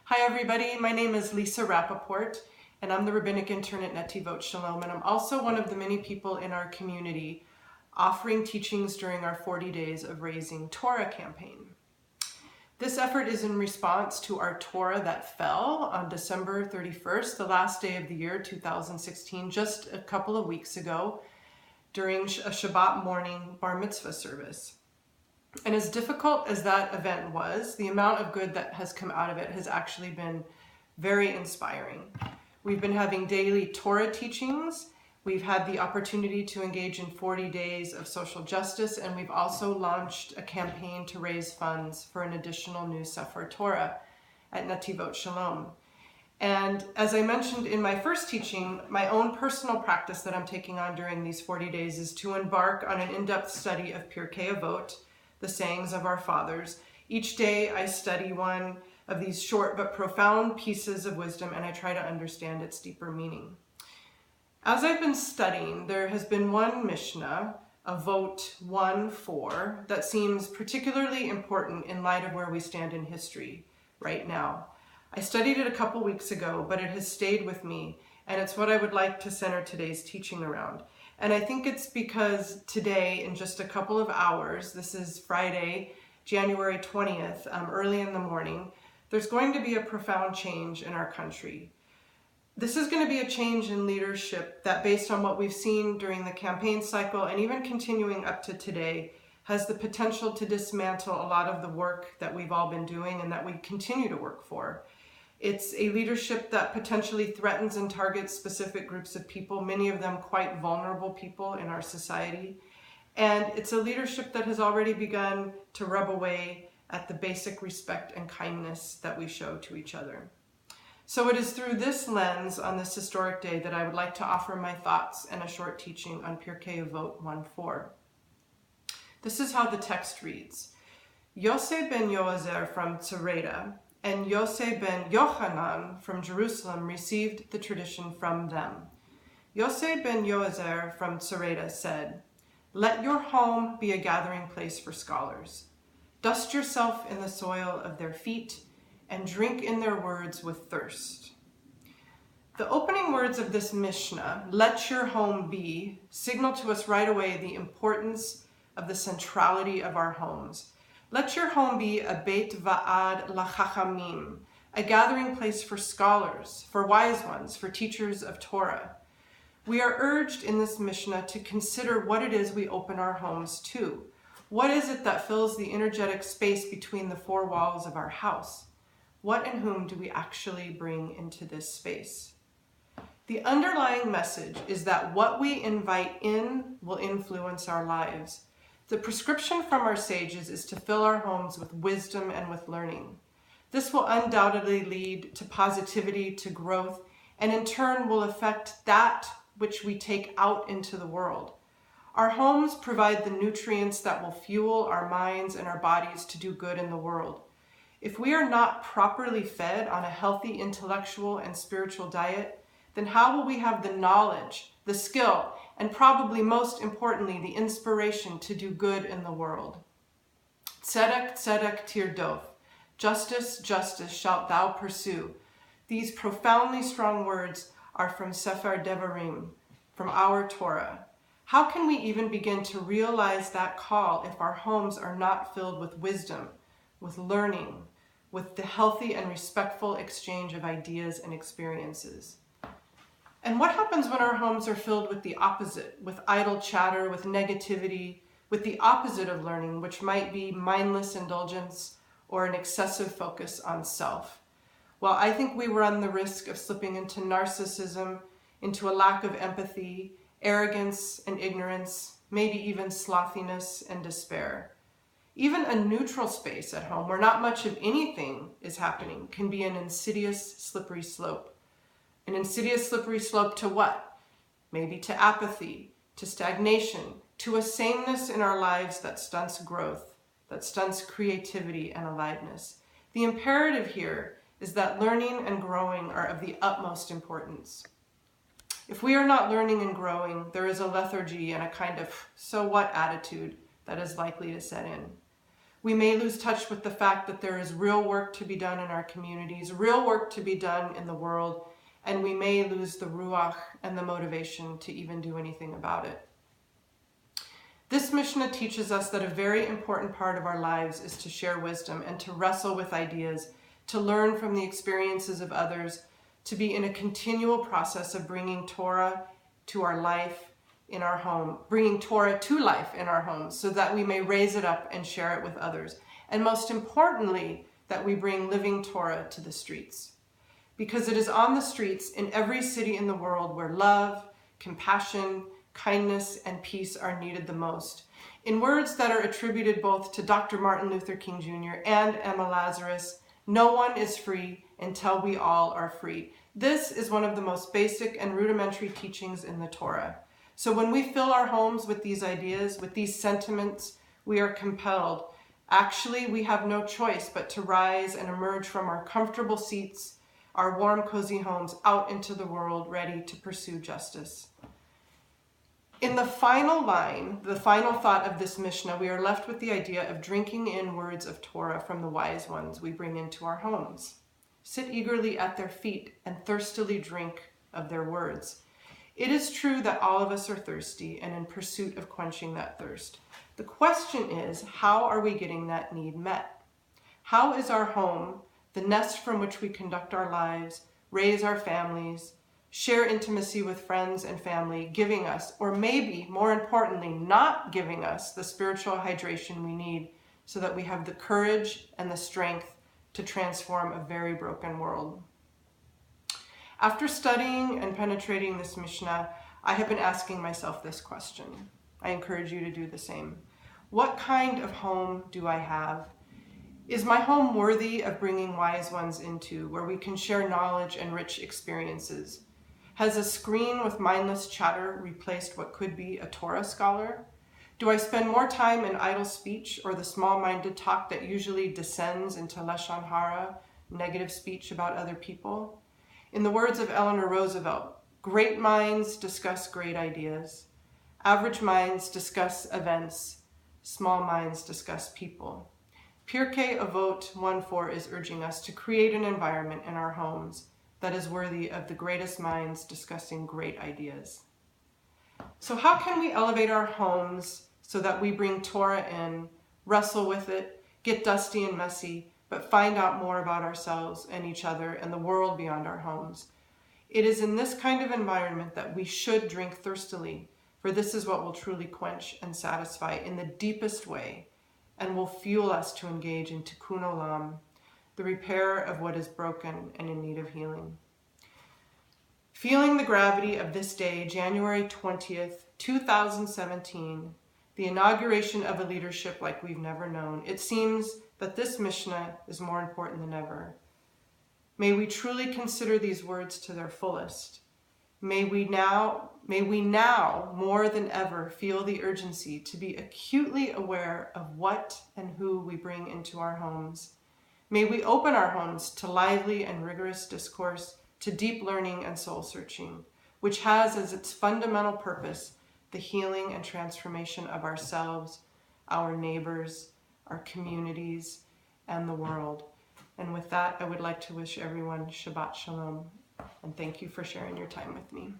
Hi everybody, my name is Lisa Rappaport and I'm the Rabbinic Intern at Netivot, Shalom, and I'm also one of the many people in our community offering teachings during our 40 Days of Raising Torah campaign. This effort is in response to our Torah that fell on December 31st, the last day of the year 2016, just a couple of weeks ago during a Shabbat morning bar mitzvah service. And as difficult as that event was, the amount of good that has come out of it has actually been very inspiring. We've been having daily Torah teachings. We've had the opportunity to engage in 40 days of social justice, and we've also launched a campaign to raise funds for an additional new Sefer Torah at Netivot Shalom. And as I mentioned in my first teaching, my own personal practice that I'm taking on during these 40 days is to embark on an in-depth study of Pirkei Avot, the sayings of our fathers. Each day I study one of these short but profound pieces of wisdom, and I try to understand its deeper meaning. As I've been studying, there has been one Mishnah, Avot 1:4, that seems particularly important in light of where we stand in history right now. I studied it a couple weeks ago, but it has stayed with me, and it's what I would like to center today's teaching around. And I think it's because today, in just a couple of hours, this is Friday, January 20th, early in the morning, there's going to be a profound change in our country. This is going to be a change in leadership that, based on what we've seen during the campaign cycle and even continuing up to today, has the potential to dismantle a lot of the work that we've all been doing and that we continue to work for. It's a leadership that potentially threatens and targets specific groups of people, many of them quite vulnerable people in our society. And it's a leadership that has already begun to rub away at the basic respect and kindness that we show to each other. So it is through this lens on this historic day that I would like to offer my thoughts and a short teaching on Pirkei Avot 1:4. This is how the text reads. Yosef ben Yoazer from Tzareda and Yosef ben Yochanan from Jerusalem received the tradition from them. Yosef ben Yoazer from Tzareda said, "Let your home be a gathering place for scholars. Dust yourself in the soil of their feet and drink in their words with thirst." The opening words of this Mishnah, "let your home be," signal to us right away the importance of the centrality of our homes. Let your home be a Beit Va'ad Lachachamim, a gathering place for scholars, for wise ones, for teachers of Torah. We are urged in this Mishnah to consider what it is we open our homes to. What is it that fills the energetic space between the four walls of our house? What and whom do we actually bring into this space? The underlying message is that what we invite in will influence our lives. The prescription from our sages is to fill our homes with wisdom and with learning. This will undoubtedly lead to positivity, to growth, and in turn will affect that which we take out into the world. Our homes provide the nutrients that will fuel our minds and our bodies to do good in the world. If we are not properly fed on a healthy intellectual and spiritual diet, then how will we have the knowledge, the skill, and probably most importantly, the inspiration to do good in the world? Tzedek, tzedek tirdof. Justice, justice shalt thou pursue. These profoundly strong words are from Sefer Devarim, from our Torah. How can we even begin to realize that call if our homes are not filled with wisdom, with learning, with the healthy and respectful exchange of ideas and experiences? And what happens when our homes are filled with the opposite, with idle chatter, with negativity, with the opposite of learning, which might be mindless indulgence or an excessive focus on self? Well, I think we run the risk of slipping into narcissism, into a lack of empathy, arrogance and ignorance, maybe even slothiness and despair. Even a neutral space at home where not much of anything is happening can be an insidious, slippery slope. An insidious, slippery slope to what? Maybe to apathy, to stagnation, to a sameness in our lives that stunts growth, that stunts creativity and aliveness. The imperative here is that learning and growing are of the utmost importance. If we are not learning and growing, there is a lethargy and a kind of so what attitude that is likely to set in. We may lose touch with the fact that there is real work to be done in our communities, real work to be done in the world, and we may lose the ruach and the motivation to even do anything about it. This Mishnah teaches us that a very important part of our lives is to share wisdom and to wrestle with ideas, to learn from the experiences of others, to be in a continual process of bringing Torah to our life in our home, bringing Torah to life in our homes so that we may raise it up and share it with others. And most importantly, that we bring living Torah to the streets. Because it is on the streets in every city in the world where love, compassion, kindness, and peace are needed the most. In words that are attributed both to Dr. Martin Luther King Jr. and Emma Lazarus, no one is free until we all are free. This is one of the most basic and rudimentary teachings in the Torah. So when we fill our homes with these ideas, with these sentiments, we are compelled. Actually, we have no choice but to rise and emerge from our comfortable seats, our warm, cozy homes, out into the world, ready to pursue justice. In the final line, the final thought of this Mishnah, we are left with the idea of drinking in words of Torah from the wise ones we bring into our homes. Sit eagerly at their feet and thirstily drink of their words. It is true that all of us are thirsty and in pursuit of quenching that thirst. The question is, how are we getting that need met? How is our home, the nest from which we conduct our lives, raise our families, share intimacy with friends and family, giving us, or maybe more importantly, not giving us the spiritual hydration we need so that we have the courage and the strength to transform a very broken world? After studying and penetrating this Mishnah, I have been asking myself this question. I encourage you to do the same. What kind of home do I have? Is my home worthy of bringing wise ones into, where we can share knowledge and rich experiences? Has a screen with mindless chatter replaced what could be a Torah scholar? Do I spend more time in idle speech or the small-minded talk that usually descends into lashon hara, negative speech about other people? In the words of Eleanor Roosevelt, great minds discuss great ideas. Average minds discuss events. Small minds discuss people. Pirkei Avot 1:4 is urging us to create an environment in our homes that is worthy of the greatest minds discussing great ideas. So how can we elevate our homes so that we bring Torah in, wrestle with it, get dusty and messy, but find out more about ourselves and each other and the world beyond our homes? It is in this kind of environment that we should drink thirstily, for this is what will truly quench and satisfy in the deepest way and will fuel us to engage in tikkun olam, the repair of what is broken and in need of healing. Feeling the gravity of this day, January 20th, 2017, the inauguration of a leadership like we've never known, it seems that this Mishnah is more important than ever. May we truly consider these words to their fullest. May we now more than ever feel the urgency to be acutely aware of what and who we bring into our homes. May we open our homes to lively and rigorous discourse, to deep learning and soul searching, which has as its fundamental purpose the healing and transformation of ourselves, our neighbors, our communities, and the world. And with that, I would like to wish everyone Shabbat Shalom, and thank you for sharing your time with me.